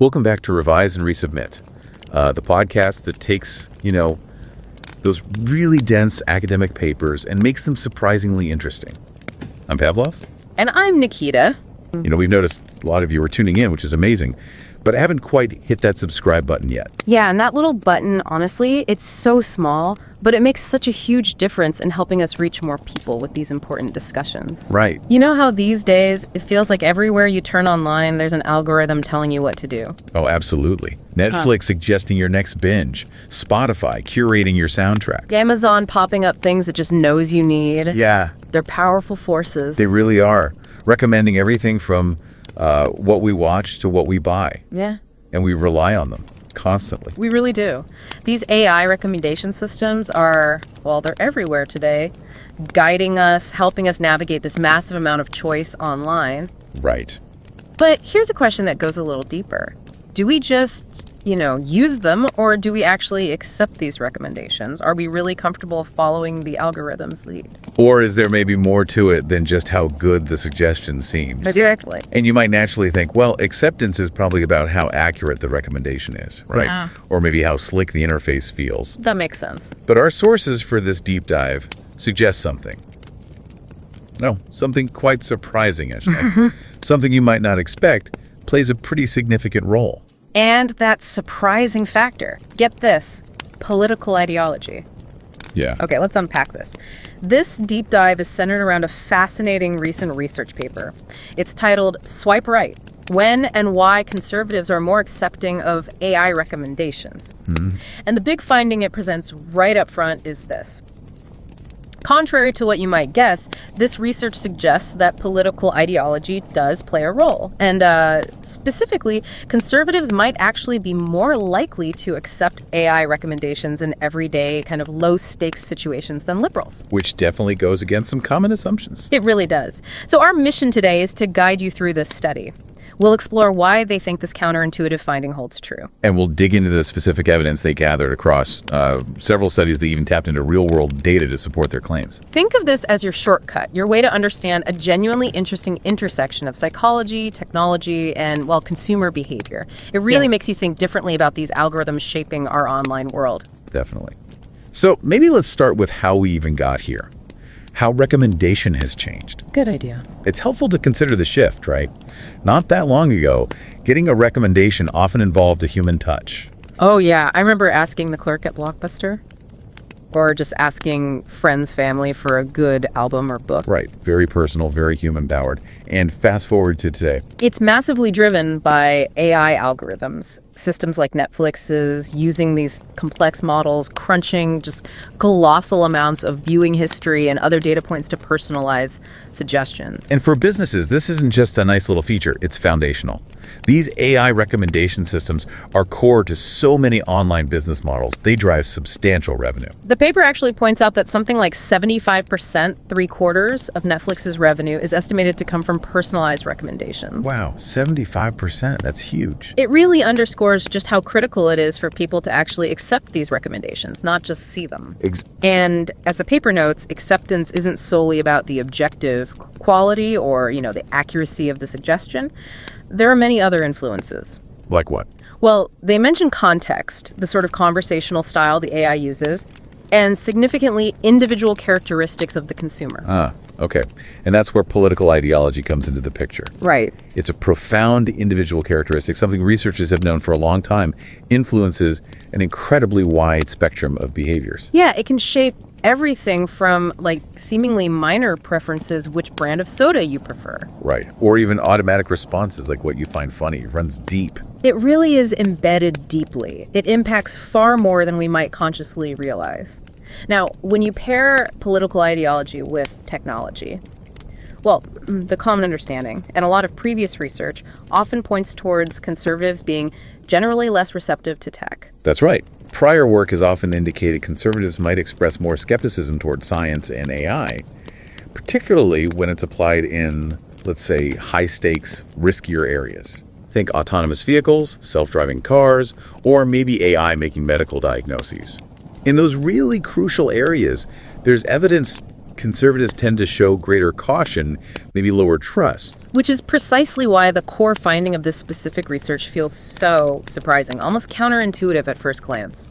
Welcome back to Revise and Resubmit, the podcast that takes, those really dense academic papers and makes them surprisingly interesting. I'm Pavlov. And I'm Nikita. We've noticed a lot of you are tuning in, which is amazing, but I haven't quite hit that subscribe button yet. Yeah, and that little button, honestly, it's so small, but it makes such a huge difference in helping us reach more people with these important discussions. Right. You know how these days, it feels like everywhere you turn online, there's an algorithm telling you what to do? Oh, absolutely. Netflix suggesting your next binge, Spotify curating your soundtrack. Amazon popping up things it just knows you need. Yeah. They're powerful forces. They really are. Recommending everything from what we watch to what we buy. Yeah. And we rely on them constantly. We really do. These AI recommendation systems are, they're everywhere today, guiding us, helping us navigate this massive amount of choice online. Right. But here's a question that goes a little deeper. Do we just, use them, or do we actually accept these recommendations? Are we really comfortable following the algorithm's lead? Or is there maybe more to it than just how good the suggestion seems? Exactly. And you might naturally think, well, acceptance is probably about how accurate the recommendation is, right? Yeah. Or maybe how slick the interface feels. That makes sense. But our sources for this deep dive suggest something. No, something quite surprising, actually. Something you might not expect plays a pretty significant role. And that surprising factor, get this, political ideology. Yeah. Okay, let's unpack this. This deep dive is centered around a fascinating recent research paper. It's titled Swipe Right: When and Why Conservatives Are More Accepting of AI Recommendations. Mm-hmm. And the big finding it presents right up front is this. Contrary to what you might guess, this research suggests that political ideology does play a role. And specifically, conservatives might actually be more likely to accept AI recommendations in everyday kind of low-stakes situations than liberals. Which definitely goes against some common assumptions. It really does. So our mission today is to guide you through this study. We'll explore why they think this counterintuitive finding holds true. And we'll dig into the specific evidence they gathered across several studies that even tapped into real-world data to support their claims. Think of this as your shortcut, your way to understand a genuinely interesting intersection of psychology, technology, and, consumer behavior. It really makes you think differently about these algorithms shaping our online world. Definitely. So maybe let's start with how we even got here. How recommendation has changed. Good idea. It's helpful to consider the shift, right? Not that long ago, getting a recommendation often involved a human touch. Oh, yeah. I remember asking the clerk at Blockbuster, or just asking friends, family for a good album or book. Right. Very personal, very human-powered. And fast forward to today. It's massively driven by AI algorithms. Systems like Netflix's using these complex models, crunching just colossal amounts of viewing history and other data points to personalize suggestions. And for businesses, this isn't just a nice little feature, it's foundational. These AI recommendation systems are core to so many online business models. They drive substantial revenue. The paper actually points out that something like 75%, 3/4 of Netflix's revenue is estimated to come from personalized recommendations. Wow, 75%. That's huge. It really underscores just how critical it is for people to actually accept these recommendations, not just see them. And as the paper notes, acceptance isn't solely about the objective quality or, the accuracy of the suggestion. There are many other influences. Like what? Well, they mention context, the sort of conversational style the AI uses, and significantly individual characteristics of the consumer. Okay. And that's where political ideology comes into the picture. Right. It's a profound individual characteristic, something researchers have known for a long time, influences an incredibly wide spectrum of behaviors. Yeah, it can shape everything from, seemingly minor preferences, which brand of soda you prefer. Right. Or even automatic responses, like what you find funny. It runs deep. It really is embedded deeply. It impacts far more than we might consciously realize. Now, when you pair political ideology with technology, the common understanding and a lot of previous research often points towards conservatives being generally less receptive to tech. That's right. Prior work has often indicated conservatives might express more skepticism toward science and AI, particularly when it's applied in, let's say, high-stakes, riskier areas. Think autonomous vehicles, self-driving cars, or maybe AI making medical diagnoses. In those really crucial areas, there's evidence conservatives tend to show greater caution, maybe lower trust. Which is precisely why the core finding of this specific research feels so surprising, almost counterintuitive at first glance.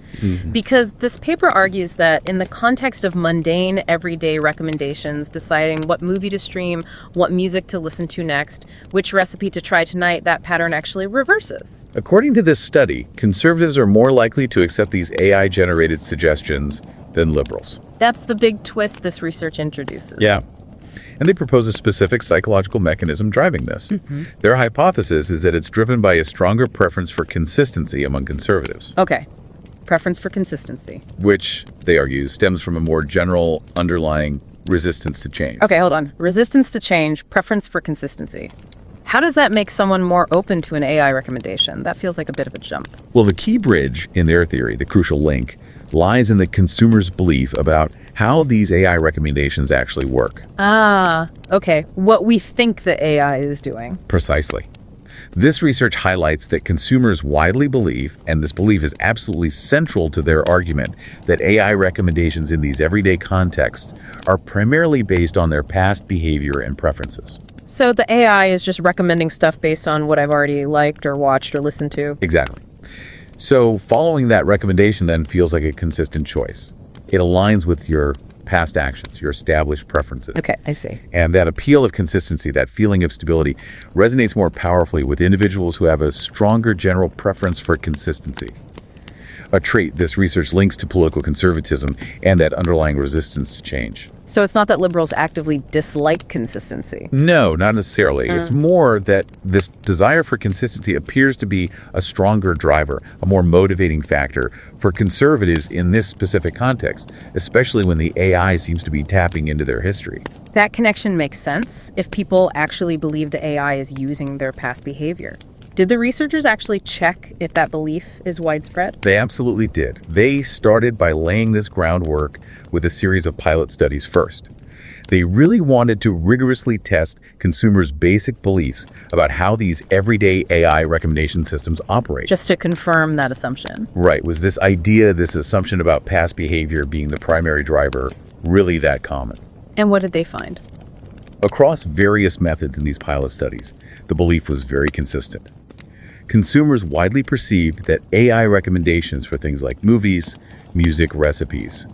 Because this paper argues that in the context of mundane, everyday recommendations, deciding what movie to stream, what music to listen to next, which recipe to try tonight, that pattern actually reverses. According to this study, conservatives are more likely to accept these AI-generated suggestions than liberals. That's the big twist this research introduces. Yeah. And they propose a specific psychological mechanism driving this. Their hypothesis is that it's driven by a stronger preference for consistency among conservatives. Okay. Preference for consistency. Which, they argue, stems from a more general underlying resistance to change. Okay, hold on. Resistance to change, preference for consistency. How does that make someone more open to an AI recommendation? That feels like a bit of a jump. Well, the key bridge in their theory, the crucial link, lies in the consumer's belief about how these AI recommendations actually work. Ah, okay. What we think the AI is doing. Precisely. This research highlights that consumers widely believe, and this belief is absolutely central to their argument, that AI recommendations in these everyday contexts are primarily based on their past behavior and preferences. So the AI is just recommending stuff based on what I've already liked or watched or listened to? Exactly. So following that recommendation then feels like a consistent choice. It aligns with your past actions, your established preferences. Okay, I see. And that appeal of consistency, that feeling of stability, resonates more powerfully with individuals who have a stronger general preference for consistency. A trait this research links to political conservatism and that underlying resistance to change. So it's not that liberals actively dislike consistency. No, not necessarily. It's more that this desire for consistency appears to be a stronger driver, a more motivating factor for conservatives in this specific context, especially when the AI seems to be tapping into their history. That connection makes sense if people actually believe the AI is using their past behavior. Did the researchers actually check if that belief is widespread? They absolutely did. They started by laying this groundwork with a series of pilot studies first. They really wanted to rigorously test consumers' basic beliefs about how these everyday AI recommendation systems operate. Just to confirm that assumption. Right. Was this idea, this assumption about past behavior being the primary driver, really that common? And what did they find? Across various methods in these pilot studies, the belief was very consistent. Consumers widely perceived that AI recommendations for things like movies, music, recipes,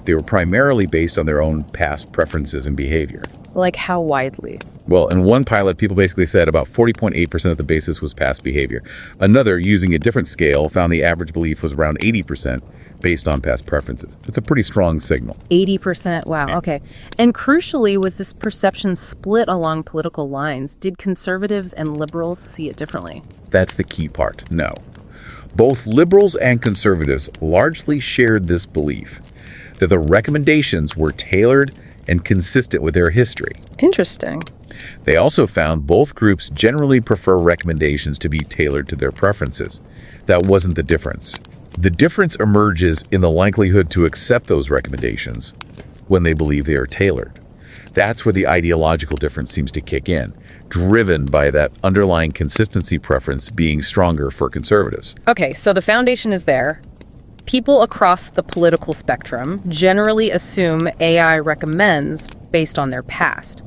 they were primarily based on their own past preferences and behavior. Like how widely? Well, in one pilot, people basically said about 40.8% of the basis was past behavior. Another, using a different scale, found the average belief was around 80% based on past preferences. It's a pretty strong signal. 80%, wow, okay. And crucially, was this perception split along political lines? Did conservatives and liberals see it differently? That's the key part, no. Both liberals and conservatives largely shared this belief that the recommendations were tailored and consistent with their history. Interesting. They also found both groups generally prefer recommendations to be tailored to their preferences. That wasn't the difference. The difference emerges in the likelihood to accept those recommendations when they believe they are tailored. That's where the ideological difference seems to kick in, driven by that underlying consistency preference being stronger for conservatives. Okay, so the foundation is there. People across the political spectrum generally assume AI recommends based on their past.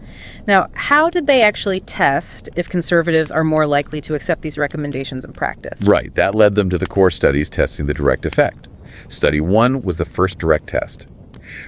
Now, how did they actually test if conservatives are more likely to accept these recommendations in practice? Right, that led them to the core studies testing the direct effect. Study 1 was the first direct test.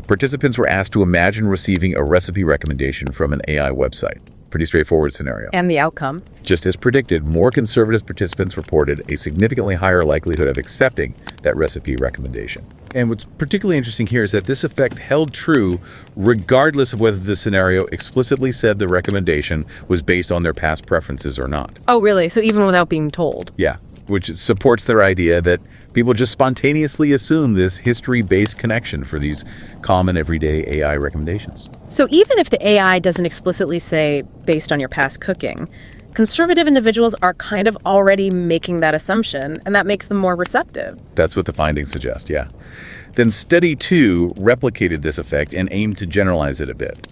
Participants were asked to imagine receiving a recipe recommendation from an AI website. Pretty straightforward scenario. And the outcome? Just as predicted, more conservative participants reported a significantly higher likelihood of accepting that recipe recommendation. And what's particularly interesting here is that this effect held true regardless of whether the scenario explicitly said the recommendation was based on their past preferences or not. Oh, really? So even without being told? Yeah, which supports their idea that people just spontaneously assume this history-based connection for these common everyday AI recommendations. So even if the AI doesn't explicitly say based on your past cooking, conservative individuals are kind of already making that assumption, and that makes them more receptive. That's what the findings suggest, yeah. Then study 2 replicated this effect and aimed to generalize it a bit.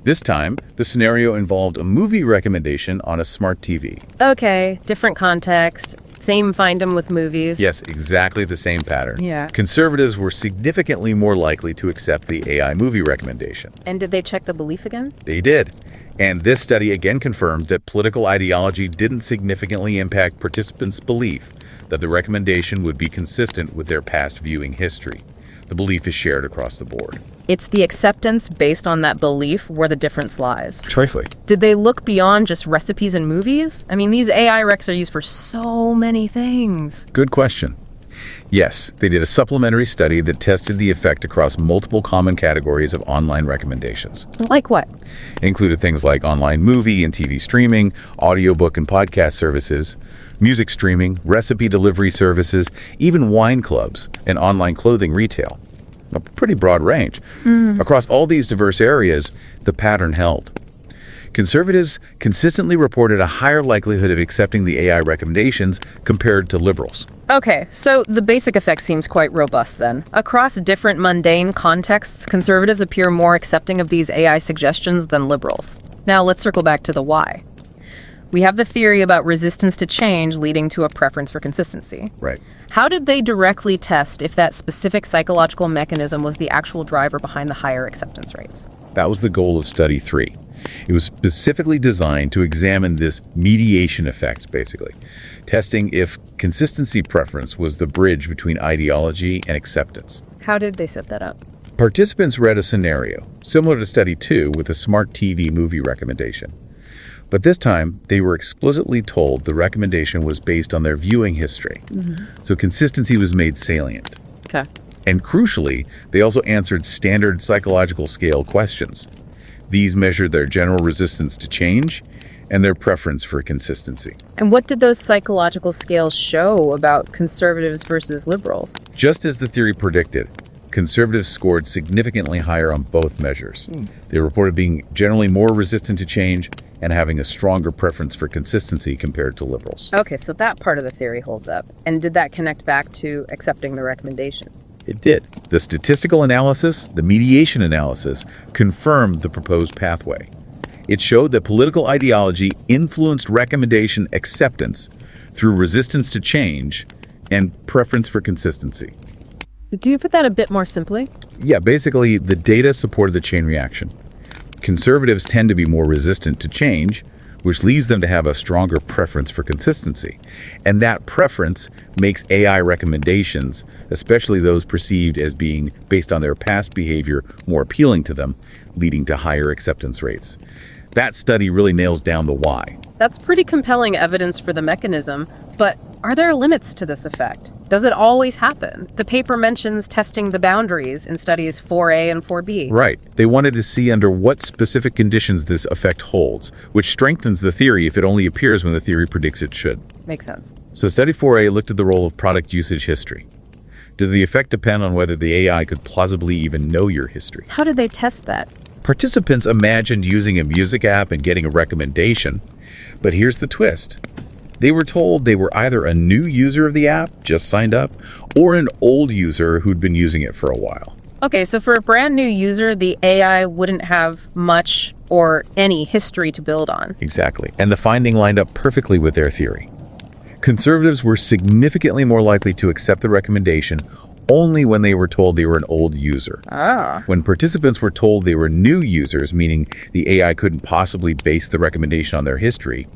This time, the scenario involved a movie recommendation on a smart TV. Okay, different context. Same find them with movies. Yes, exactly the same pattern. Yeah. Conservatives were significantly more likely to accept the AI movie recommendation. And did they check the belief again? They did. And this study again confirmed that political ideology didn't significantly impact participants' belief that the recommendation would be consistent with their past viewing history. The belief is shared across the board. It's the acceptance based on that belief where the difference lies. Precisely. Did they look beyond just recipes and movies? I mean, these AI recs are used for so many things. Good question. Yes, they did a supplementary study that tested the effect across multiple common categories of online recommendations. Like what? It included things like online movie and TV streaming, audiobook and podcast services, music streaming, recipe delivery services, even wine clubs and online clothing retail. A pretty broad range. Across all these diverse areas, the pattern held. Conservatives consistently reported a higher likelihood of accepting the AI recommendations compared to liberals. Okay, so the basic effect seems quite robust then. Across different mundane contexts, conservatives appear more accepting of these AI suggestions than liberals. Now let's circle back to the why. We have the theory about resistance to change leading to a preference for consistency. Right. How did they directly test if that specific psychological mechanism was the actual driver behind the higher acceptance rates? That was the goal of Study 3. It was specifically designed to examine this mediation effect, basically, testing if consistency preference was the bridge between ideology and acceptance. How did they set that up? Participants read a scenario, similar to Study 2 with a smart TV movie recommendation. But this time, they were explicitly told the recommendation was based on their viewing history. So consistency was made salient. Okay. And crucially, they also answered standard psychological scale questions. These measured their general resistance to change and their preference for consistency. And what did those psychological scales show about conservatives versus liberals? Just as the theory predicted, conservatives scored significantly higher on both measures. They reported being generally more resistant to change and having a stronger preference for consistency compared to liberals. Okay, so that part of the theory holds up. And did that connect back to accepting the recommendation? It did. The statistical analysis, the mediation analysis, confirmed the proposed pathway. It showed that political ideology influenced recommendation acceptance through resistance to change and preference for consistency. Do you put that a bit more simply? Yeah, basically, the data supported the chain reaction. Conservatives tend to be more resistant to change, which leads them to have a stronger preference for consistency. And that preference makes AI recommendations, especially those perceived as being based on their past behavior, more appealing to them, leading to higher acceptance rates. That study really nails down the why. That's pretty compelling evidence for the mechanism, but are there limits to this effect? Does it always happen? The paper mentions testing the boundaries in studies 4A and 4B. Right. They wanted to see under what specific conditions this effect holds, which strengthens the theory if it only appears when the theory predicts it should. Makes sense. So study 4A looked at the role of product usage history. Does the effect depend on whether the AI could plausibly even know your history? How did they test that? Participants imagined using a music app and getting a recommendation, but here's the twist. They were told they were either a new user of the app, just signed up, or an old user who'd been using it for a while. Okay, so for a brand new user, the AI wouldn't have much or any history to build on. Exactly. And the finding lined up perfectly with their theory. Conservatives were significantly more likely to accept the recommendation only when they were told they were an old user. When participants were told they were new users, meaning the AI couldn't possibly base the recommendation on their history,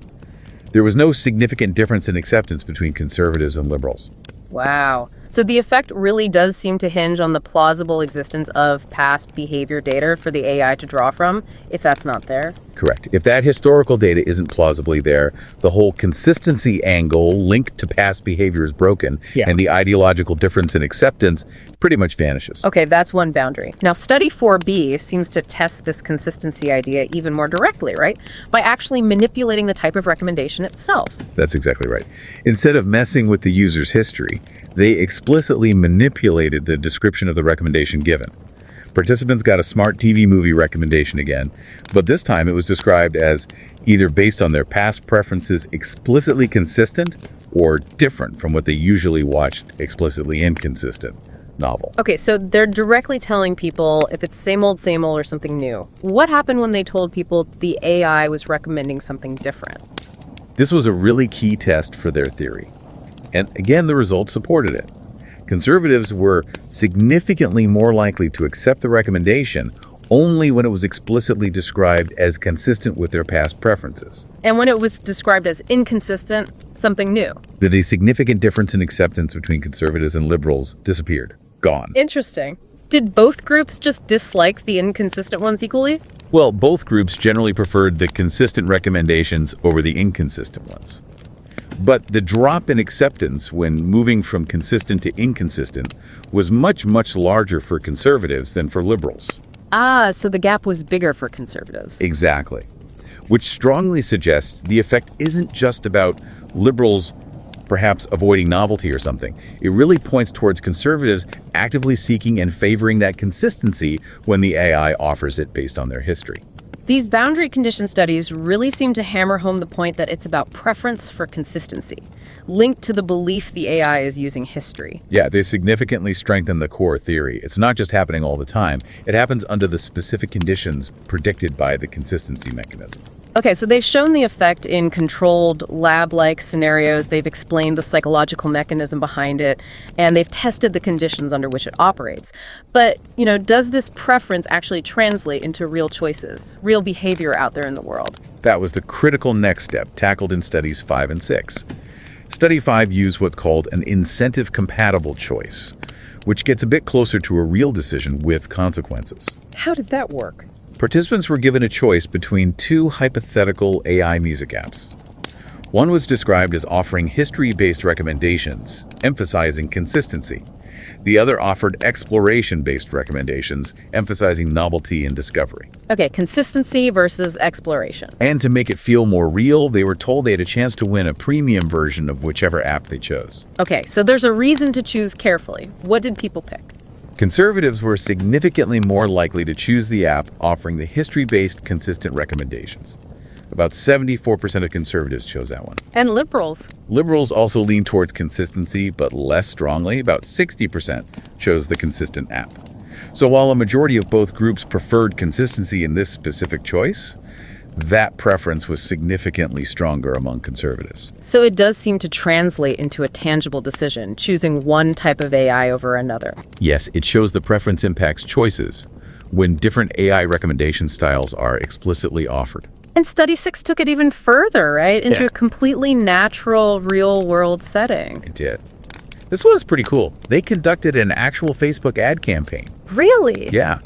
there was no significant difference in acceptance between conservatives and liberals. Wow. So the effect really does seem to hinge on the plausible existence of past behavior data for the AI to draw from, if that's not there. Correct. If that historical data isn't plausibly there, the whole consistency angle linked to past behavior is broken, and the ideological difference in acceptance pretty much vanishes. Okay, that's one boundary. Now, study 4B seems to test this consistency idea even more directly, right? By actually manipulating the type of recommendation itself. That's exactly right. Instead of messing with the user's history, they explicitly manipulated the description of the recommendation given. Participants got a smart TV movie recommendation again, but this time it was described as either based on their past preferences explicitly consistent or different from what they usually watched explicitly inconsistent novel. Okay, so they're directly telling people if it's same old or something new. What happened when they told people the AI was recommending something different? This was a really key test for their theory. And again, the results supported it. Conservatives were significantly more likely to accept the recommendation only when it was explicitly described as consistent with their past preferences. And when it was described as inconsistent, something new. That a significant difference in acceptance between conservatives and liberals disappeared. Gone. Interesting. Did both groups just dislike the inconsistent ones equally? Well, both groups generally preferred the consistent recommendations over the inconsistent ones. But the drop in acceptance when moving from consistent to inconsistent was much, much larger for conservatives than for liberals. Ah, so the gap was bigger for conservatives. Exactly. Which strongly suggests the effect isn't just about liberals perhaps avoiding novelty or something. It really points towards conservatives actively seeking and favoring that consistency when the AI offers it based on their history. These boundary condition studies really seem to hammer home the point that it's about preference for consistency, linked to the belief the AI is using history. Yeah, they significantly strengthen the core theory. It's not just happening all the time. It happens under the specific conditions predicted by the consistency mechanism. Okay, so they've shown the effect in controlled lab-like scenarios. They've explained the psychological mechanism behind it, and they've tested the conditions under which it operates. But, does this preference actually translate into real choices, real behavior out there in the world? That was the critical next step tackled in studies 5 and 6. Study 5 used what's called an incentive-compatible choice, which gets a bit closer to a real decision with consequences. How did that work? Participants were given a choice between two hypothetical AI music apps. One was described as offering history-based recommendations, emphasizing consistency. The other offered exploration-based recommendations, emphasizing novelty and discovery. Okay, consistency versus exploration. And to make it feel more real, they were told they had a chance to win a premium version of whichever app they chose. Okay, so there's a reason to choose carefully. What did people pick? Conservatives were significantly more likely to choose the app offering the history-based consistent recommendations. About 74% of conservatives chose that one. And liberals? Liberals also lean towards consistency, but less strongly. About 60% chose the consistent app. So while a majority of both groups preferred consistency in this specific choice, that preference was significantly stronger among conservatives. So it does seem to translate into a tangible decision, choosing one type of AI over another. Yes, it shows the preference impacts choices when different AI recommendation styles are explicitly offered. And Study 6 took it even further, right? Into a completely natural, real-world setting. It did. This one is pretty cool. They conducted an actual Facebook ad campaign. Really? Yeah.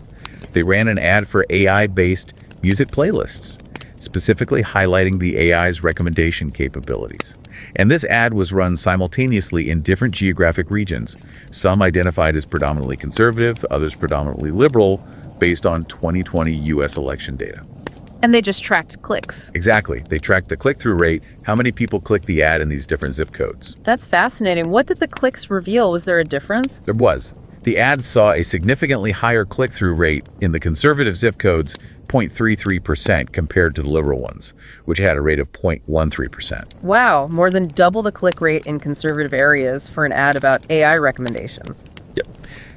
They ran an ad for AI-based music playlists, specifically highlighting the AI's recommendation capabilities. And this ad was run simultaneously in different geographic regions, some identified as predominantly conservative, others predominantly liberal, based on 2020 U.S. election data. And they just tracked clicks. Exactly. They tracked the click-through rate, how many people clicked the ad in these different zip codes. That's fascinating. What did the clicks reveal? Was there a difference? There was. The ad saw a significantly higher click-through rate in the conservative zip codes, 0.33%, compared to the liberal ones, which had a rate of 0.13%. Wow, more than double the click rate in conservative areas for an ad about AI recommendations. Yep.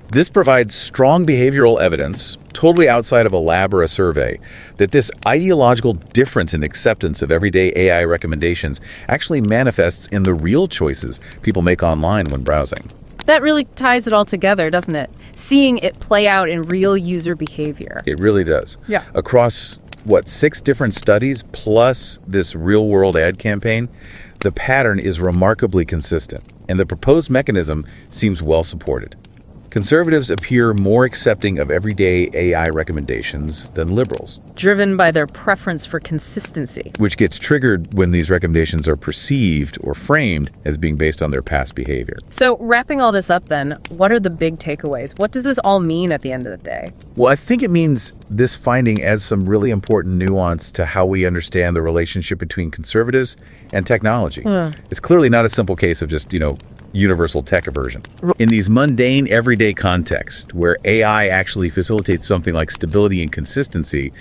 This provides strong behavioral evidence, totally outside of a lab or a survey, that this ideological difference in acceptance of everyday AI recommendations actually manifests in the real choices people make online when browsing. That really ties it all together, doesn't it? Seeing it play out in real user behavior. It really does. Yeah. Across, 6 different studies plus this real-world ad campaign, the pattern is remarkably consistent, and the proposed mechanism seems well supported. Conservatives appear more accepting of everyday AI recommendations than liberals, driven by their preference for consistency, which gets triggered when these recommendations are perceived or framed as being based on their past behavior. So wrapping all this up then, what are the big takeaways? What does this all mean at the end of the day? Well, I think it means this finding adds some really important nuance to how we understand the relationship between conservatives and technology. It's clearly not a simple case of just, universal tech aversion. In these mundane, everyday contexts where AI actually facilitates something like stability and consistency,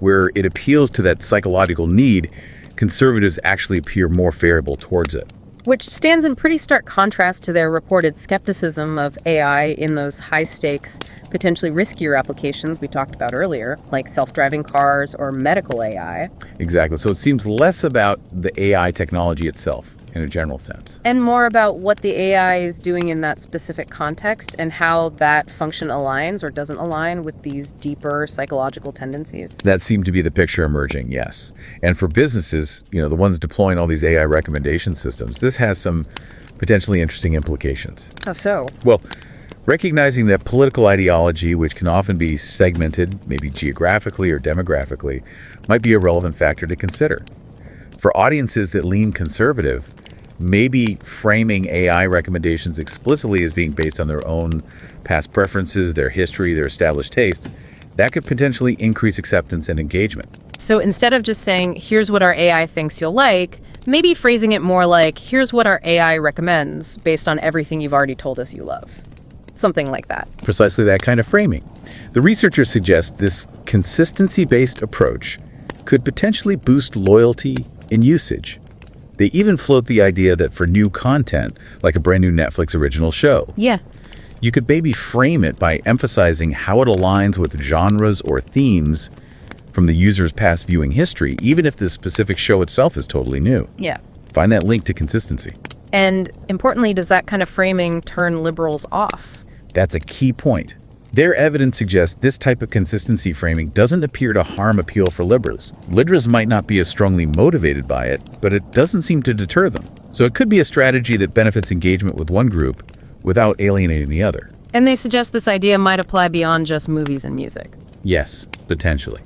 where it appeals to that psychological need, conservatives actually appear more favorable towards it. Which stands in pretty stark contrast to their reported skepticism of AI in those high-stakes, potentially riskier applications we talked about earlier, like self-driving cars or medical AI. Exactly. So it seems less about the AI technology itself in a general sense. And more about what the AI is doing in that specific context and how that function aligns or doesn't align with these deeper psychological tendencies. That seemed to be the picture emerging, yes. And for businesses, the ones deploying all these AI recommendation systems, this has some potentially interesting implications. How so? Well, recognizing that political ideology, which can often be segmented, maybe geographically or demographically, might be a relevant factor to consider. For audiences that lean conservative, maybe framing AI recommendations explicitly as being based on their own past preferences, their history, their established tastes, that could potentially increase acceptance and engagement. So instead of just saying, here's what our AI thinks you'll like, maybe phrasing it more like, here's what our AI recommends based on everything you've already told us you love. Something like that. Precisely that kind of framing. The researchers suggest this consistency-based approach could potentially boost loyalty and usage. They even float the idea that for new content, like a brand new Netflix original show, you could maybe frame it by emphasizing how it aligns with genres or themes from the user's past viewing history, even if the specific show itself is totally new. Yeah. Find that link to consistency. And importantly, does that kind of framing turn liberals off? That's a key point. Their evidence suggests this type of consistency framing doesn't appear to harm appeal for liberals. Liberals might not be as strongly motivated by it, but it doesn't seem to deter them. So it could be a strategy that benefits engagement with one group without alienating the other. And they suggest this idea might apply beyond just movies and music. Yes, potentially.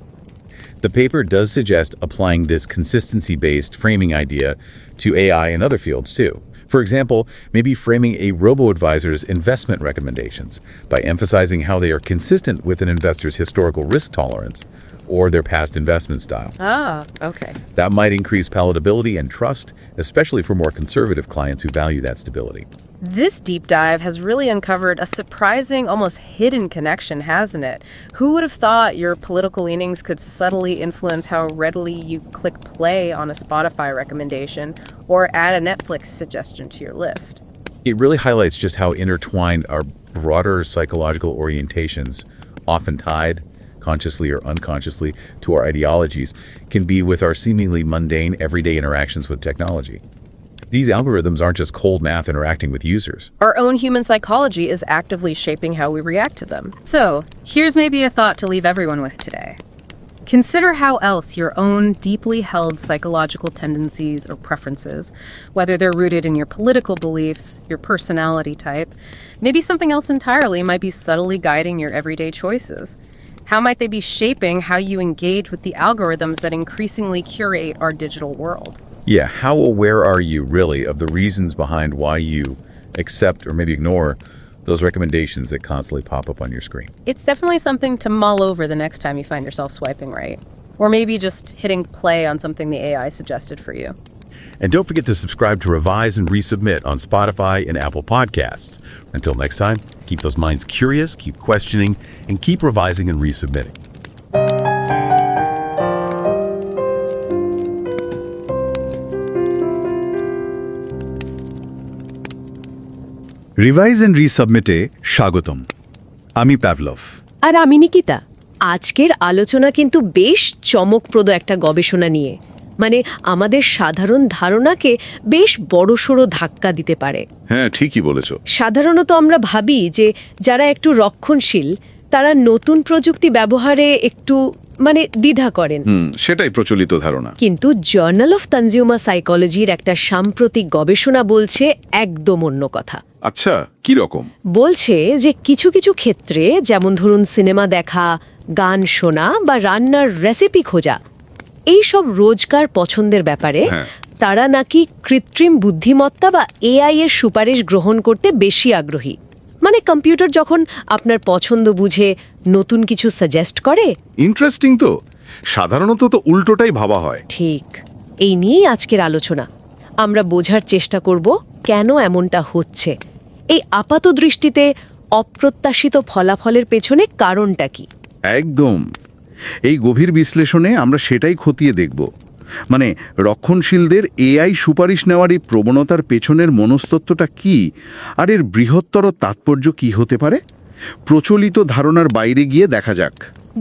The paper does suggest applying this consistency-based framing idea to AI in other fields too. For example, maybe framing a robo-advisor's investment recommendations by emphasizing how they are consistent with an investor's historical risk tolerance or their past investment style. Ah, okay. That might increase palatability and trust, especially for more conservative clients who value that stability. This deep dive has really uncovered a surprising, almost hidden connection, hasn't it? Who would have thought your political leanings could subtly influence how readily you click play on a Spotify recommendation or add a Netflix suggestion to your list? It really highlights just how intertwined our broader psychological orientations, often tied, consciously or unconsciously, to our ideologies, can be with our seemingly mundane, everyday interactions with technology. These algorithms aren't just cold math interacting with users. Our own human psychology is actively shaping how we react to them. So, here's maybe a thought to leave everyone with today. Consider how else your own deeply held psychological tendencies or preferences, whether they're rooted in your political beliefs, your personality type, maybe something else entirely, might be subtly guiding your everyday choices. How might they be shaping how you engage with the algorithms that increasingly curate our digital world? Yeah, how aware are you really of the reasons behind why you accept or maybe ignore those recommendations that constantly pop up on your screen? It's definitely something to mull over the next time you find yourself swiping right. Or maybe just hitting play on something the AI suggested for you. And don't forget to subscribe to Revise and Resubmit on Spotify and Apple Podcasts. Until next time, keep those minds curious, keep questioning, and keep revising and resubmitting. Revise and রিসাবমিটে স্বাগতম। আমি Pavlov. আর আমি নিকিতা। আজকের আলোচনা কিন্তু বেশ চমকপ্রদ একটা গবেষণা নিয়ে, মানে আমাদের সাধারণ ধারণাকে বেশ বড়সড় ধাক্কা দিতে পারে। হ্যাঁ, ঠিকই বলেছো। সাধারণত আমরা ভাবি যে যারা একটু রক্ষণশীল তারা নতুন প্রযুক্তি ব্যবহারে একটু দ্বিধা করেন। সেটাই প্রচলিত ধারণা। কিন্তু জার্নাল অফ কনজিউমার সাইকোলজির একটা সাম্প্রতিক গবেষণা বলছে একদম অন্য কথা। আচ্ছা, কি রকম? বলছে যে কিছু কিছু ক্ষেত্রে, যেমন ধরুন সিনেমা দেখা, গান শোনা বা রান্নার রেসিপি খোঁজা, এই সব রোজকার পছন্দের ব্যাপারে তারা নাকি কৃত্রিম বুদ্ধিমত্তা বা এআই এর সুপারিশ গ্রহণ করতে বেশি আগ্রহী। মানে কম্পিউটার যখন আপনার পছন্দ বুঝে নতুন কিছু সাজেস্ট করে। ইন্টারেস্টিং তো। সাধারণত তো উল্টোটাই ভাবা হয়। ঠিক, এই নিয়েই আজকের আলোচনা। আমরা বোঝার চেষ্টা করব কেন এমনটা হচ্ছে, এই আপাত দৃষ্টিতে অপ্রত্যাশিত ফলাফলের পেছনে কারণটা কি। একদম। এই গভীর বিশ্লেষণে আমরা সেটাই খতিয়ে দেখব। মানে রক্ষণশীলদের এআই সুপারিশ নেওয়ার এই প্রবণতার পেছনের মনস্তত্ত্বটা কি, আর এর বৃহত্তর তাৎপর্য কি হতে পারে। প্রচলিত ধারণার বাইরে গিয়ে দেখা যাক।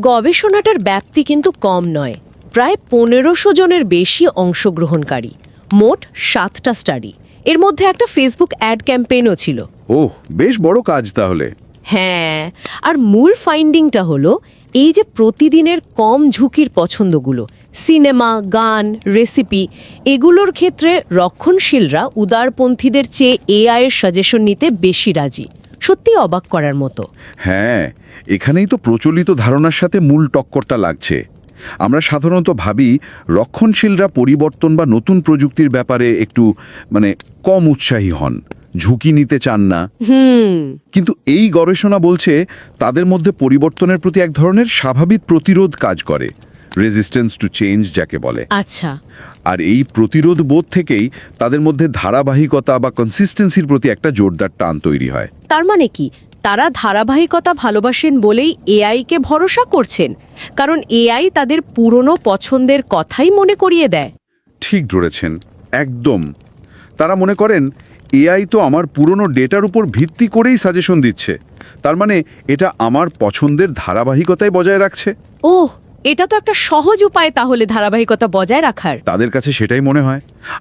গবেষণাটার ব্যাপ্তি কিন্তু কম নয়, প্রায় 1500 জনের বেশি অংশগ্রহণকারী, মোট 7টা স্টাডি, এর মধ্যে একটা ফেসবুক অ্যাড ক্যাম্পেইনও ছিল। ওহ, বেশ বড় কাজ তাহলে। হ্যাঁ, আর মূল ফাইন্ডিংটা হলো এই যে প্রতিদিনের কম ঝুঁকির পছন্দগুলো, সিনেমা, গান, রেসিপি, এগুলোর ক্ষেত্রে রক্ষণশীলরা উদারপন্থীদের চেয়ে এআই এর সাজেশন নিতে বেশি রাজি। সত্যি অবাক করার মতো। হ্যাঁ, এখানেই তো প্রচলিত ধারণার সাথে মূল টক্করটা লাগছে। আমরা সাধারণত ভাবি রক্ষণশীলরা পরিবর্তন বা নতুন প্রযুক্তির ব্যাপারে একটু কম উৎসাহী হন, ঝুঁকি নিতে চান না। কিন্তু এই গবেষণা বলছে তাদের মধ্যে পরিবর্তনের প্রতি এক ধরনের স্বাভাবিক প্রতিরোধ কাজ করে, রেজিস্ট্যান্স টু চেঞ্জ যাকে বলে। আচ্ছা। আর এই প্রতিরোধ বোধ থেকেই তাদের মধ্যে ধারাবাহিকতা বা কনসিস্টেন্সির প্রতি একটা জোরদার টান তৈরি হয়। তার মানে কি তারা ধারাবাহিকতা ভালোবাসেন বলেই এআইকে ভরসা করছেন, কারণ এআই তাদের পুরনো পছন্দের কথাই মনে করিয়ে দেয়? ঠিক ধরেছেন, একদম। তারা মনে করেন এআই তো আমার পুরনো ডেটার উপর ভিত্তি করেই সাজেশন দিচ্ছে, তার মানে এটা আমার পছন্দের ধারাবাহিকতায় বজায় রাখছে। ওহ, এটা তো একটা সহজ উপায় তাহলে ধারাবাহিকতা বজায় রাখার। তাদের কাছে সেটাই মনে হয়।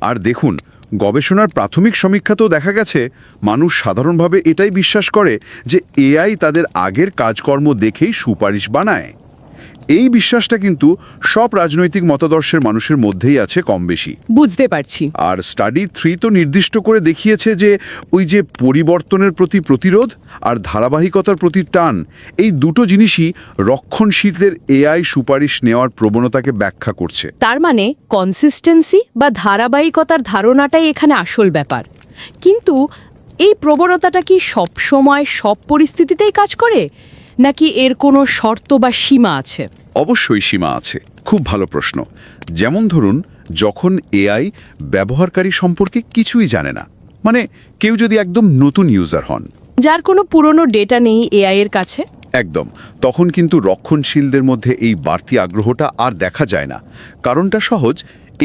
আর দেখুন, গবেষণার প্রাথমিক সমীক্ষাতেও দেখা গেছে মানুষ সাধারণভাবে এটাই বিশ্বাস করে যে এআই তাদের আগের কাজকর্ম দেখেই সুপারিশ বানায়। এই বিশ্বাসটা কিন্তু সব রাজনৈতিক মতাদর্শের মানুষের মধ্যেই আছে কম বেশি। বুঝতে পারছি। আর স্টাডি 3 তো নির্দিষ্ট করে দেখিয়েছে যে ওই যে পরিবর্তনের প্রতি প্রতিরোধ আর ধারাবাহিকতার প্রতি টান, এই দুটো জিনিসই রক্ষণশীলদের এআই সুপারিশ নেওয়ার প্রবণতাকে ব্যাখ্যা করছে। তার মানে কনসিস্টেন্সি বা ধারাবাহিকতার ধারণাটাই এখানে আসল ব্যাপার। কিন্তু এই প্রবণতাটা কি সব সময় সব পরিস্থিতিতেই কাজ করে, নাকি এর কোনো শর্ত বা সীমা আছে? অবশ্যই সীমা আছে। খুব ভালো প্রশ্ন। যেমন ধরুন, যখন এআই ব্যবহারকারী সম্পর্কে কিছুই জানে না, কেউ যদি একদম নতুন ইউজার হন, যার কোনো পুরনো ডেটা নেই এআই এর কাছে, একদম, তখন কিন্তু রক্ষণশীলদের মধ্যে এই বাড়তি আগ্রহটা আর দেখা যায় না। কারণটা সহজ,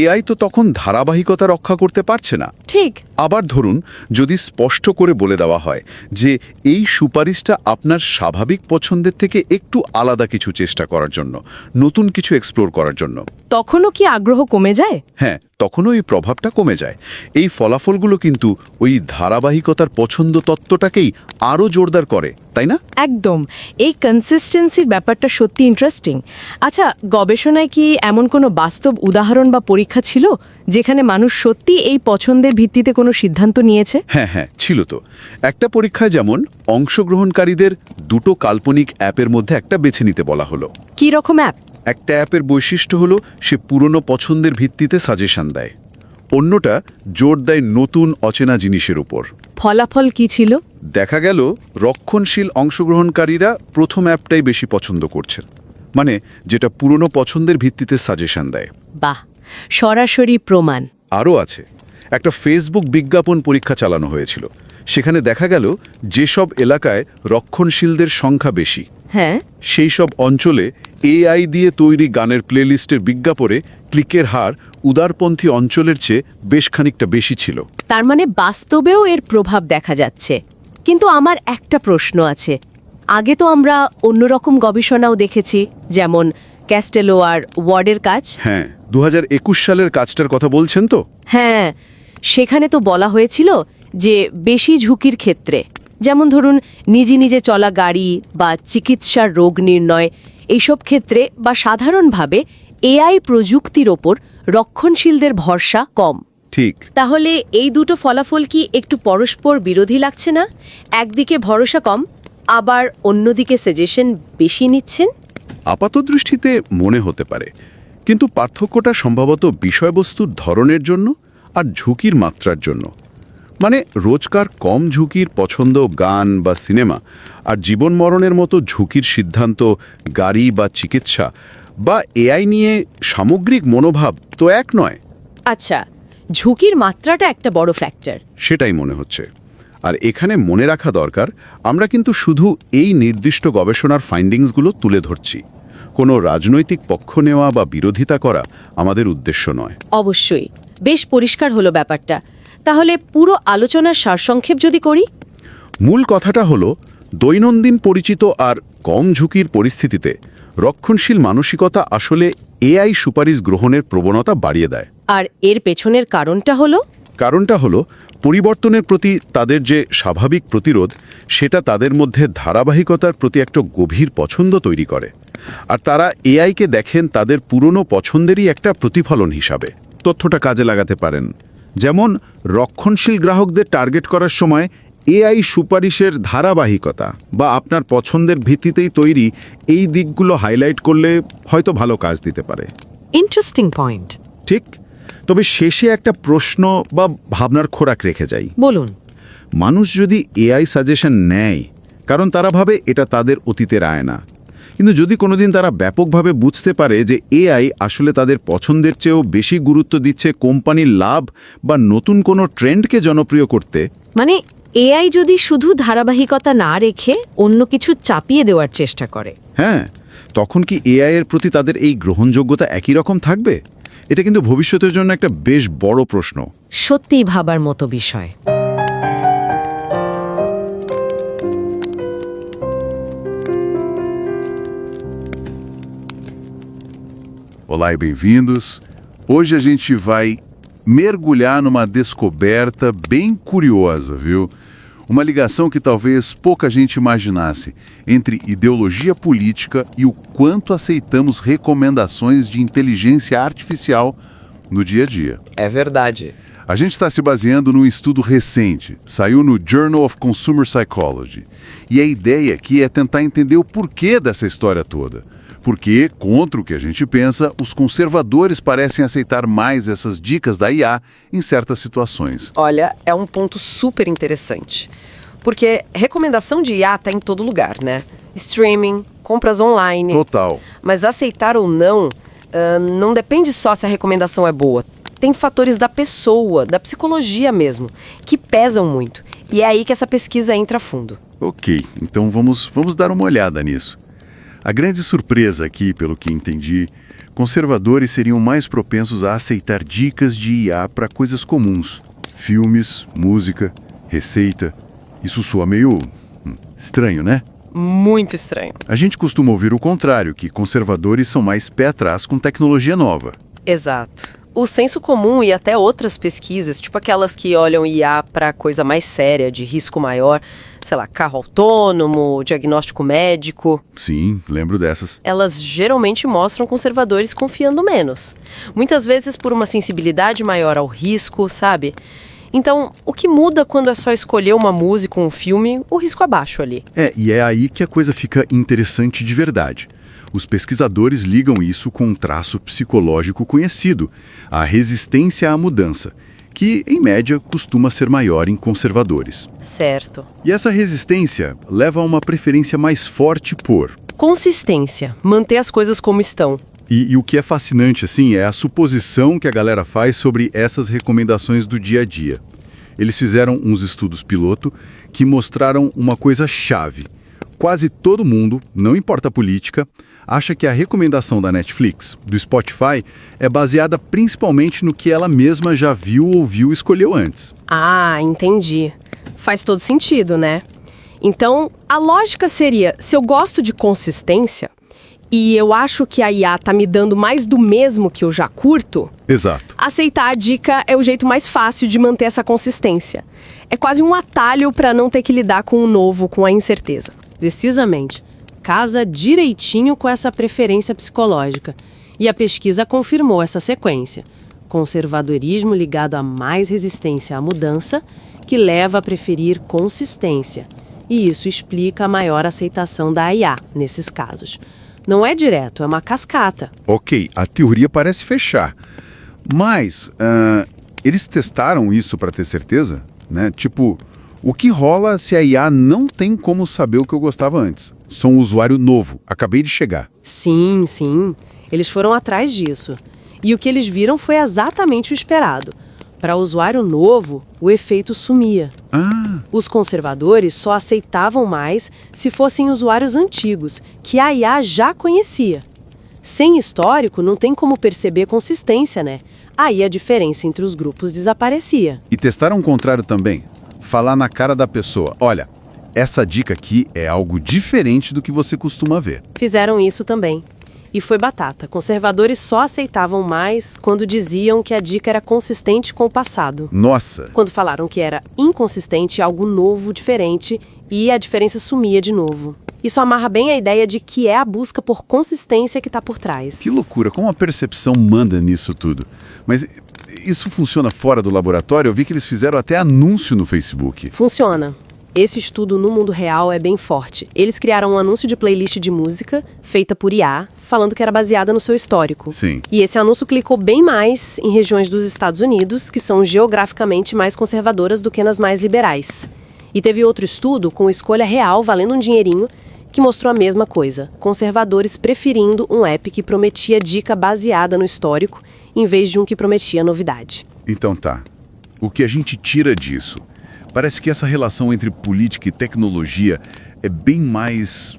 এআই তো তখন ধারাবাহিকতা রক্ষা করতে পারছে না। ঠিক। আবার ধরুন, যদি স্পষ্ট করে বলে দেওয়া হয় যে এই সুপারিশটা আপনার স্বাভাবিক পছন্দের থেকে একটু আলাদা কিছু চেষ্টা করার জন্য, নতুন কিছু এক্সপ্লোর করার জন্য, তখনও কি আগ্রহ কমে যায়? হ্যাঁ, তখনও এই প্রভাবটা কমে যায়। এই ফলাফলগুলো কিন্তু ওই ধারাবাহিকতার পছন্দ তত্ত্বটাকেই আরও জোরদার করে, তাই না? একদম। এই কনসিস্টেন্সির ব্যাপারটা সত্যি ইন্টারেস্টিং। আচ্ছা, গবেষণায় কি এমন কোনো বাস্তব উদাহরণ বা পরীক্ষা ছিল যেখানে মানুষ সত্যি এই পছন্দের ভিত্তিতে কোনো সিদ্ধান্ত নিয়েছে? হ্যাঁ, ছিল তো। একটা পরীক্ষায় যেমন অংশগ্রহণকারীদের দুটো কাল্পনিক অ্যাপের মধ্যে একটা বেছে নিতে বলা হলো। কি রকম অ্যাপ? একটা অ্যাপের বৈশিষ্ট্য হলো সে পুরনো পছন্দের ভিত্তিতে সাজেশন দেয়, অন্যটা জোর দেয় নতুন অচেনা জিনিসের উপর। ফলাফল কি ছিল? দেখা গেল রক্ষণশীল অংশগ্রহণকারীরা প্রথম অ্যাপটাই বেশি পছন্দ করছেন, যেটা পুরনো পছন্দের ভিত্তিতে সাজেশন দেয়। বাহ, সরাসরি প্রমাণ। আরও আছে, একটা ফেসবুক বিজ্ঞাপন পরীক্ষা চালানো হয়েছিল। সেখানে দেখা গেল যেসব এলাকায় রক্ষণশীলদের সংখ্যা বেশি, হ্যাঁ, সেই সব অঞ্চলে এআই দিয়ে তৈরি গানের প্লেলিস্টের বিজ্ঞাপনে ক্লিকের হার উদারপন্থী অঞ্চলের চেয়ে বেশ খানিকটা বেশি ছিল। তার মানে বাস্তবেও এর প্রভাব দেখা যাচ্ছে। কিন্তু আমার একটা প্রশ্ন আছে। আগে তো আমরা অন্যরকম গবেষণাও দেখেছি, যেমন ক্যাস্টেলো আর ওয়ার্ডের কাজ। হ্যাঁ, 2021 সালের কাজটার কথা বলছেন তো? হ্যাঁ, সেখানে তো বলা হয়েছিল যে বেশি ঝুঁকির ক্ষেত্রে, যেমন ধরুন নিজে নিজে চলা গাড়ি বা চিকিৎসার রোগ নির্ণয়, এইসব ক্ষেত্রে বা সাধারণভাবে এআই প্রযুক্তির ওপর রক্ষণশীলদের ভরসা কম। ঠিক। তাহলে এই দুটো ফলাফল কি একটু পরস্পর বিরোধী লাগছে না? একদিকে ভরসা কম, আবার অন্যদিকে সাজেশন বেশি নিচ্ছেন। আপাত দৃষ্টিতে মনে হতে পারে, কিন্তু পার্থক্যটা সম্ভবত বিষয়বস্তুর ধরনের জন্য আর ঝুঁকির মাত্রার জন্য। রোজকার কম ঝুঁকির পছন্দ গান বা সিনেমা আর জীবন মরণের মতো ঝুঁকির সিদ্ধান্ত গাড়ি বা চিকিৎসা বা এআই নিয়ে সামগ্রিক মনোভাব তো এক নয়। আচ্ছা, ঝুঁকির মাত্রাটা একটা বড় ফ্যাক্টর। সেটাই মনে হচ্ছে। আর এখানে মনে রাখা দরকার, আমরা কিন্তু শুধু এই নির্দিষ্ট গবেষণার ফাইন্ডিংসগুলো তুলে ধরছি। কোনো রাজনৈতিক পক্ষ নেওয়া বা বিরোধিতা করা আমাদের উদ্দেশ্য নয়। অবশ্যই, বেশ পরিষ্কার হলো ব্যাপারটা। তাহলে পুরো আলোচনার সারসংক্ষেপ যদি করি, মূল কথাটা হলো দৈনন্দিন পরিচিত আর কম ঝুঁকির পরিস্থিতিতে রক্ষণশীল মানসিকতা আসলে এআই সুপারিশ গ্রহণের প্রবণতা বাড়িয়ে দেয়। আর এর পেছনের কারণটা হলো? কারণটা হলো পরিবর্তনের প্রতি তাদের যে স্বাভাবিক প্রতিরোধ সেটা তাদের মধ্যে ধারাবাহিকতার প্রতি একটা গভীর পছন্দ তৈরি করে। আর তারা এআইকে দেখেন তাদের পুরনো পছন্দেরই একটা প্রতিফলন হিসাবে। তথ্যটা কাজে লাগাতে পারেন। যেমন রক্ষণশীল গ্রাহকদের টার্গেট করার সময় এআই সুপারিশের ধারাবাহিকতা বা আপনার পছন্দের ভিত্তিতেই তৈরি এই দিকগুলো হাইলাইট করলে হয়তো ভালো কাজ দিতে পারে। Interesting point. ঠিক। তবে শেষে একটা প্রশ্ন বা ভাবনার খোরাক রেখে যাই। বলুন। মানুষ যদি এআই সাজেশন নেয়, কারণ তারা ভাবে এটা তাদের অতীতের আয়না, কিন্তু যদি কোনোদিন তারা ব্যাপকভাবে বুঝতে পারে যে এআই আসলে তাদের পছন্দের চেয়েও বেশি গুরুত্ব দিচ্ছে কোম্পানির লাভ বা নতুন কোনো ট্রেন্ডকে জনপ্রিয় করতে, মানে এআই যদি শুধু ধারাবাহিকতা না রেখে অন্য কিছু চাপিয়ে দেওয়ার চেষ্টা করে, হ্যাঁ, তখন কি এআই এর প্রতি তাদের এই গ্রহণযোগ্যতা একই রকম থাকবে? এটা কিন্তু ভবিষ্যতের জন্য একটা বেশ বড় প্রশ্ন। সত্যিই ভাবার মতো বিষয়। Olá e bem-vindos. Hoje a gente vai mergulhar numa descoberta bem curiosa, viu? Uma ligação que talvez pouca gente imaginasse entre ideologia política e o quanto aceitamos recomendações de inteligência artificial no dia a dia. É verdade. A gente está se baseando num estudo recente, saiu no Journal of Consumer Psychology. E a ideia aqui é tentar entender o porquê dessa história toda. Porque, contra o que a gente pensa, os conservadores parecem aceitar mais essas dicas da IA em certas situações. Olha, é um ponto super interessante. Porque recomendação de IA está em todo lugar, né? Streaming, compras online. Total. Mas aceitar ou não depende só se a recomendação é boa. Tem fatores da pessoa, da psicologia mesmo, que pesam muito. E é aí que essa pesquisa entra a fundo. Ok, então vamos dar uma olhada nisso. A grande surpresa aqui, pelo que entendi, conservadores seriam mais propensos a aceitar dicas de IA para coisas comuns. Filmes, música, receita. Isso soa meio estranho, né? Muito estranho. A gente costuma ouvir o contrário, que conservadores são mais pé atrás com tecnologia nova. Exato. O senso comum e até outras pesquisas, tipo aquelas que olham IA para coisa mais séria, de risco maior, sei lá, carro autônomo, diagnóstico médico. Sim, lembro dessas. Elas geralmente mostram conservadores confiando menos. Muitas vezes por uma sensibilidade maior ao risco, sabe? Então, o que muda quando é só escolher uma música ou um filme, o risco abaixo ali. E é aí que a coisa fica interessante de verdade. Os pesquisadores ligam isso com um traço psicológico conhecido, a resistência à mudança, que, em média, costuma ser maior em conservadores. Certo. E essa resistência leva a uma preferência mais forte por... consistência, manter as coisas como estão. E o que é fascinante, assim, é a suposição que a galera faz sobre essas recomendações do dia a dia. Eles fizeram uns estudos piloto que mostraram uma coisa chave. Quase todo mundo, não importa a política, acha que a recomendação da Netflix, do Spotify, é baseada principalmente no que ela mesma já viu, ouviu e escolheu antes. Ah, entendi. Faz todo sentido, né? Então, a lógica seria, se eu gosto de consistência e eu acho que a IA tá me dando mais do mesmo que eu já curto, Exato. aceitar a dica é o jeito mais fácil de manter essa consistência. É quase um atalho para não ter que lidar com o novo, com a incerteza. Precisamente. Casa direitinho com essa preferência psicológica. E a pesquisa confirmou essa sequência. Conservadorismo ligado a mais resistência à mudança, que leva a preferir consistência. E isso explica a maior aceitação da IA nesses casos. Não é direto, é uma cascata. Ok, a teoria parece fechar. Mas, eles testaram isso para ter certeza? Né? Tipo, o que rola se a IA não tem como saber o que eu gostava antes? Sou um usuário novo, acabei de chegar. Sim. Eles foram atrás disso. E o que eles viram foi exatamente o esperado. Para o usuário novo, o efeito sumia. Os conservadores só aceitavam mais se fossem usuários antigos, que a IA já conhecia. Sem histórico, não tem como perceber consistência, né? Aí a diferença entre os grupos desaparecia. E testaram o contrário também. Falar na cara da pessoa, olha, essa dica aqui é algo diferente do que você costuma ver. Fizeram isso também. E foi batata. Conservadores só aceitavam mais quando diziam que a dica era consistente com o passado. Nossa! Quando falaram que era inconsistente, algo novo, diferente, e a diferença sumia de novo. Isso amarra bem a ideia de que é a busca por consistência que está por trás. Que loucura, como a percepção manda nisso tudo. Mas isso funciona fora do laboratório? Eu vi que eles fizeram até anúncio no Facebook. Funciona. Esse estudo no mundo real é bem forte. Eles criaram um anúncio de playlist de música, feita por IA, falando que era baseada no seu histórico. Sim. E esse anúncio clicou bem mais em regiões dos Estados Unidos, que são geograficamente mais conservadoras do que nas mais liberais. E teve outro estudo com escolha real valendo um dinheirinho, que mostrou a mesma coisa. Conservadores preferindo um app que prometia dica baseada no histórico, em vez de um que prometia novidade. Então tá. O que a gente tira disso? Parece que essa relação entre política e tecnologia é bem mais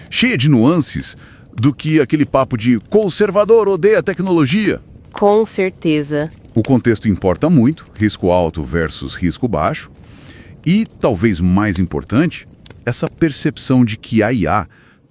cheia de nuances do que aquele papo de conservador odeia tecnologia. Com certeza. O contexto importa muito, risco alto versus risco baixo. E, talvez mais importante, essa percepção de que a IA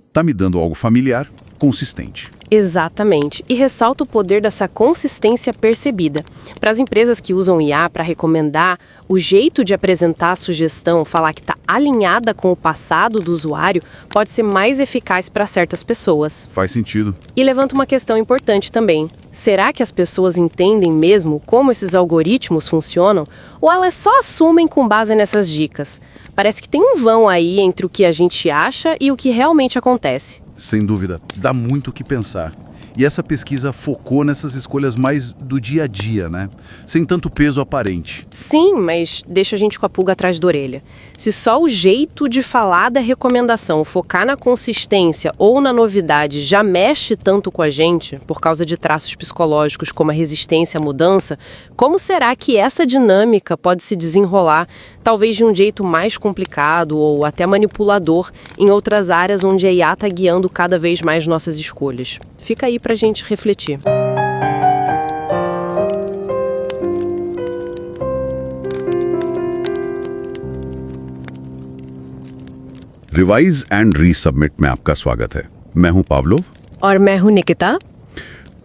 está me dando algo familiar, consistente. Exatamente. E ressalta o poder dessa consistência percebida. Para as empresas que usam IA para recomendar, o jeito de apresentar a sugestão, falar que está alinhada com o passado do usuário, pode ser mais eficaz para certas pessoas. Faz sentido. E levanta uma questão importante também. Será que as pessoas entendem mesmo como esses algoritmos funcionam? Ou elas só assumem com base nessas dicas? Parece que tem um vão aí entre o que a gente acha e o que realmente acontece. Sem dúvida, dá muito o que pensar. E essa pesquisa focou nessas escolhas mais do dia a dia, né? Sem tanto peso aparente. Sim, mas deixa a gente com a pulga atrás da orelha. Se só o jeito de falar da recomendação, focar na consistência ou na novidade já mexe tanto com a gente, por causa de traços psicológicos como a resistência à mudança, como será que essa dinâmica pode se desenrolar, talvez de um jeito mais complicado ou até manipulador, em outras áreas onde a IA está guiando cada vez mais nossas escolhas? Fica aí pra gente refletir. Revise and resubmit में आपका स्वागत है। मैं हूं Pavlov और मैं हूं निकिता।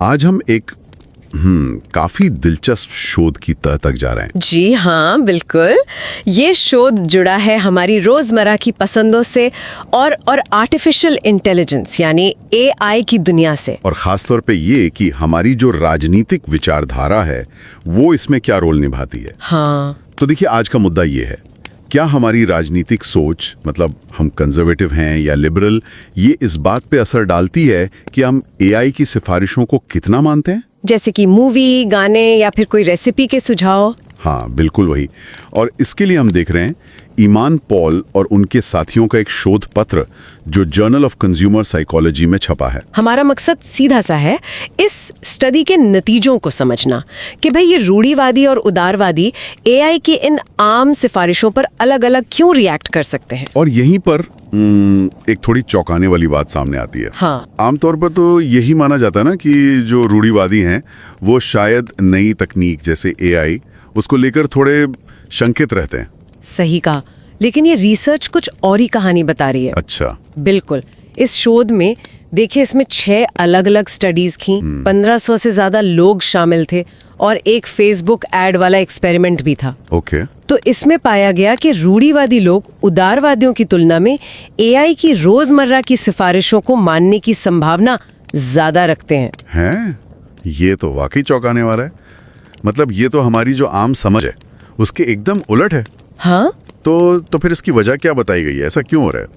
आज हम एक काफी दिलचस्प शोध की तह तक जा रहे हैं। जी हाँ, बिल्कुल। ये शोध जुड़ा है हमारी रोजमर्रा की पसंदों से और आर्टिफिशियल इंटेलिजेंस यानी AI की दुनिया से। और खास तौर पे ये कि हमारी जो राजनीतिक विचारधारा है वो इसमें क्या रोल निभाती है। हाँ। तो देखिए, आज का मुद्दा ये है, क्या हमारी राजनीतिक सोच, मतलब हम कंजर्वेटिव हैं या लिबरल, ये इस बात पे असर डालती है कि हम AI की सिफारिशों को कितना मानते हैं? जैसे कि मूवी, गाने या फिर कोई रेसिपी के सुझाव। हाँ, बिल्कुल वही। और इसके लिए हम देख रहे हैं ईमान पॉल और उनके साथियों का एक शोध पत्र जो जर्नल ऑफ कंज्यूमर साइकोलॉजी में छपा है। हमारा मकसद सीधा सा है, इस स्टडी के नतीजों को समझना कि भाई ये रूढ़िवादी और उदारवादी AI के इन आम सिफारिशों पर अलग अलग क्यों रिएक्ट कर सकते हैं। और यहीं पर एक थोड़ी चौंकाने वाली बात सामने आती है। हाँ। आमतौर पर तो यही माना जाता है ना कि जो रूढ़िवादी हैं वो शायद नई तकनीक जैसे AI उसको लेकर थोड़े शंकित रहते हैं। सही कहा, लेकिन ये रिसर्च कुछ और ही कहानी बता रही है। अच्छा। बिल्कुल। इस शोध में देखिए, इसमें 6 अलग अलग स्टडीज की, 1500 से ज्यादा लोग शामिल थे और एक फेसबुक एड वाला एक्सपेरिमेंट भी था। ओके। तो इसमें पाया गया कि रूढ़िवादी लोग उदारवादियों की तुलना में AI की रोजमर्रा की सिफारिशों को मानने की संभावना ज्यादा रखते हैं। ये तो वाकई चौंकाने वाला है। मतलब ये तो हमारी जो आम समझ है उसके एकदम उलट है। हाँ। तो फिर इसकी वजह क्या बताई गई है? ऐसा क्यों हो रहा है?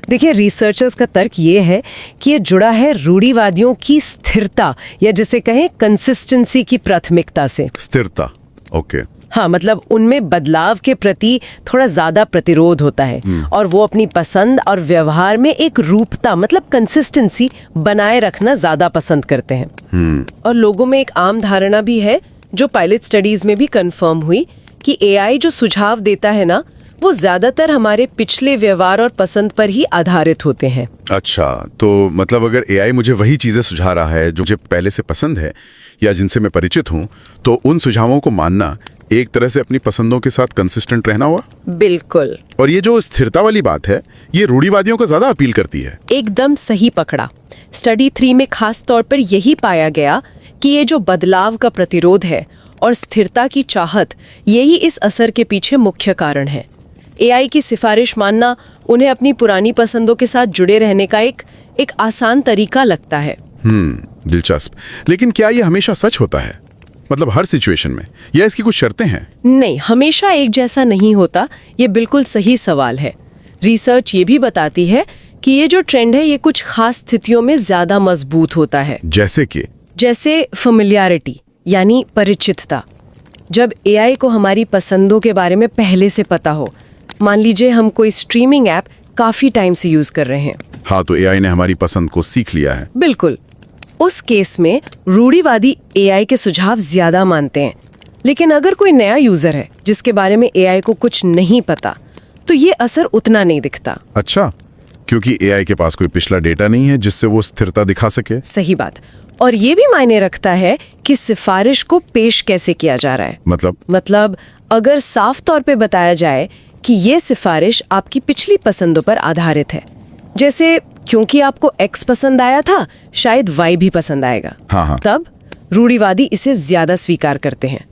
देखिए, रिसर्चर्स का तर्क ये है कि ये जुड़ा है रूढ़िवादियों की स्थिरता या जिसे कहें कंसिस्टेंसी की प्राथमिकता से। स्थिरता, ओके। हाँ, मतलब उनमें बदलाव के प्रति थोड़ा ज्यादा प्रतिरोध होता है और वो अपनी पसंद और व्यवहार में एक रूपता मतलब कंसिस्टेंसी बनाए रखना ज्यादा पसंद करते हैं। और लोगों में एक आम धारणा भी है, जो पायलट स्टडीज में भी कंफर्म हुई, कि AI जो सुझाव देता है ना, वो ज्यादातर हमारे पिछले व्यवहार और पसंद पर ही आधारित होते हैं। अच्छा, तो मतलब अगर AI मुझे वही चीजें सुझा रहा है जो मुझे पहले से पसंद है या जिनसे मैं परिचित हूँ, तो उन सुझावों को मानना एक तरह से अपनी पसंदों के साथ कंसिस्टेंट रहना हुआ। बिल्कुल। और ये जो स्थिरता वाली बात है, ये रूढ़िवादियों को ज्यादा अपील करती है। एकदम सही पकड़ा। स्टडी 3 में खास तौर पर यही पाया गया कि ये जो बदलाव का प्रतिरोध है और स्थिरता की चाहत, यही इस असर के पीछे मुख्य कारण है। एआई की सिफारिश मानना उन्हें अपनी पुरानी पसंदों के साथ जुड़े रहने का एक आसान तरीका लगता है। दिलचस्प। लेकिन क्या ये हमेशा सच होता है? मतलब हर सिचुएशन में, या इसकी कुछ शर्तें हैं? नहीं, हमेशा एक जैसा नहीं होता। ये बिल्कुल सही सवाल है। रिसर्च ये भी बताती है कि ये जो ट्रेंड है, ये कुछ खास स्थितियों में ज्यादा मजबूत होता है। जैसे फेमिलियरिटी, यानी परिचितता। जब एआई को हमारी पसंदों के बारे में पहले से पता हो, मान लीजिए हम कोई स्ट्रीमिंग ऐप काफी टाइम से यूज कर रहे हैं। हाँ, तो एआई ने हमारी पसंद को सीख लिया है। बिल्कुल। उस केस में रूढ़िवादी एआई के सुझाव ज्यादा मानते हैं। लेकिन अगर कोई नया यूजर है जिसके बारे में एआई को कुछ नहीं पता, तो ये असर उतना नहीं दिखता। अच्छा, क्योंकि एआई के पास कोई पिछला डेटा नहीं है जिससे वो स्थिरता दिखा सके। सही बात। और ये भी मायने रखता है कि सिफारिश को पेश कैसे किया जा रहा है। मतलब अगर साफ तौर पे बताया जाए कि ये सिफारिश आपकी पिछली पसंदों पर आधारित है, जैसे क्योंकि आपको X पसंद आया था, शायद Y भी पसंद आएगा। हाँ। तब रूढ़िवादी इसे ज्यादा स्वीकार करते हैं।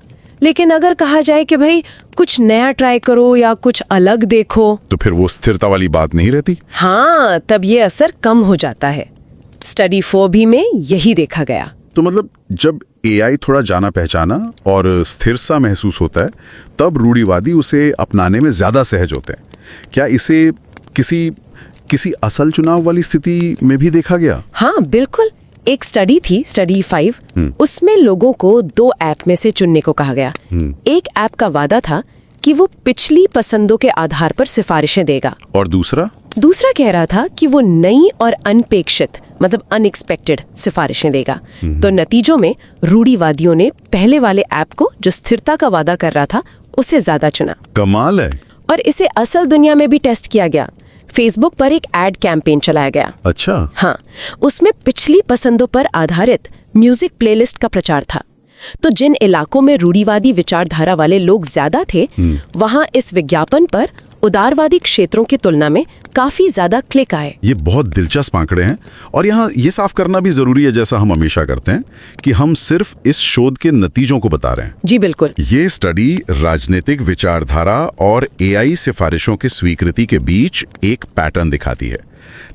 लेकिन अगर कहा जाए कि भाई कुछ नया ट्राई करो या कुछ अलग देखो, तो फिर वो स्थिरता वाली बात नहीं रहती। हाँ, तब ये असर कम हो जाता है। स्टडी 4 भी में यही देखा गया। तो मतलब जब एआई थोड़ा जाना पहचाना और स्थिर सा महसूस होता है, तब रूढ़िवादी उसे अपनाने में ज्यादा सहज होते हैं। क्या इसे किसी असल चुनाव वाली स्थिति में भी देखा गया? हाँ, बिल्कुल। एक स्टडी थी, स्टडी 5। उसमें लोगों को 2 ऐप में से चुनने को कहा गया। एक ऐप का वादा था कि वो पिछली पसंदों के आधार पर सिफारिशें देगा, और दूसरा कह रहा था कि वो नई और अनपेक्षित, मतलब अनएक्सपेक्टेड सिफारिशें देगा। तो नतीजों में रूढ़िवादियों ने पहले वाले ऐप को, जो स्थिरता का वादा कर रहा था, उसे ज्यादा चुना। कमाल है। और इसे असल दुनिया में भी टेस्ट किया गया। फेसबुक पर एक एड कैंपेन चलाया गया। अच्छा। हाँ, उसमें पिछली पसंदों पर आधारित म्यूजिक प्लेलिस्ट का प्रचार था। तो जिन इलाकों में रूढ़िवादी विचारधारा वाले लोग ज्यादा थे, वहां इस विज्ञापन पर उदारवादी क्षेत्रों की तुलना में काफी ज्यादा क्लिक आए। ये बहुत दिलचस्प आंकड़े हैं। और यहाँ ये साफ करना भी जरूरी है, जैसा हम हमेशा करते हैं, कि हम सिर्फ इस शोध के नतीजों को बता रहे हैं। जी बिल्कुल। ये स्टडी राजनीतिक विचारधारा और एआई सिफारिशों की स्वीकृति के बीच एक पैटर्न दिखाती है।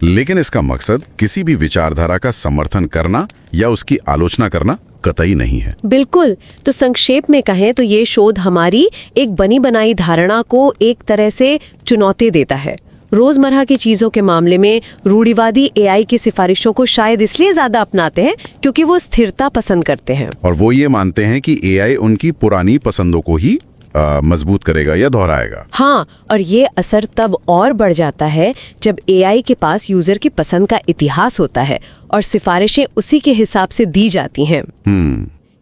लेकिन इसका मकसद किसी भी विचारधारा का समर्थन करना या उसकी आलोचना करना कतई नहीं है। बिल्कुल। तो संक्षेप में कहें तो ये शोध हमारी एक बनी बनाई धारणा को एक तरह से चुनौती देता है। रोजमर्रा की चीजों के मामले में रूढ़िवादी एआई की सिफारिशों को शायद इसलिए ज्यादा अपनाते हैं क्योंकि वो स्थिरता पसंद करते हैं, और वो ये मानते हैं कि एआई उनकी पुरानी पसंदों को ही मजबूत करेगा या दोहराएगा। हाँ, और ये असर तब और बढ़ जाता है जब एआई के पास यूजर की पसंद का इतिहास होता है और सिफारिशें उसी के हिसाब से दी जाती हैं।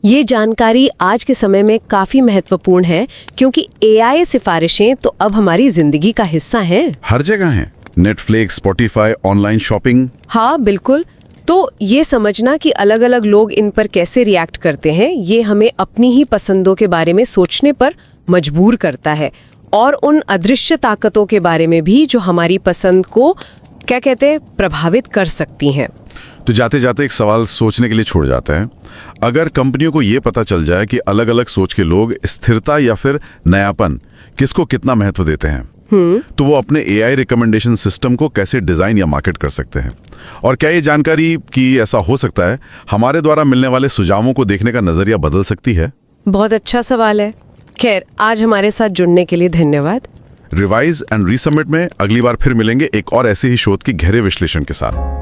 ये जानकारी आज के समय में काफी महत्वपूर्ण है, क्योंकि एआई सिफारिशें तो अब हमारी जिंदगी का हिस्सा हैं। हर जगह हैं। Netflix, Spotify, online shopping. हाँ बिल्कुल। तो ये समझना कि अलग अलग लोग इन पर कैसे रिएक्ट करते हैं, ये हमें अपनी ही पसंदों के बारे में सोचने पर मजबूर करता है, और उन अदृश्य ताकतों के बारे में भी जो हमारी पसंद को प्रभावित कर सकती हैं। तो जाते जाते एक सवाल सोचने के लिए छोड़ जाते हैं। अगर कंपनियों को ये पता चल जाए कि अलग अलग सोच के लोग स्थिरता या फिर नयापन किसको कितना महत्व देते हैं, तो वो अपने एआई रिकमेंडेशन सिस्टम को कैसे डिजाइन या मार्केट कर सकते हैं? और क्या ये जानकारी कि ऐसा हो सकता है हमारे द्वारा मिलने वाले सुझावों को देखने का नजरिया बदल सकती है? बहुत अच्छा सवाल है। खैर, आज हमारे साथ जुड़ने के लिए धन्यवाद। रिवाइज एंड रीसबमिट में अगली बार फिर मिलेंगे एक और ऐसे ही शोध के गहरे विश्लेषण के साथ।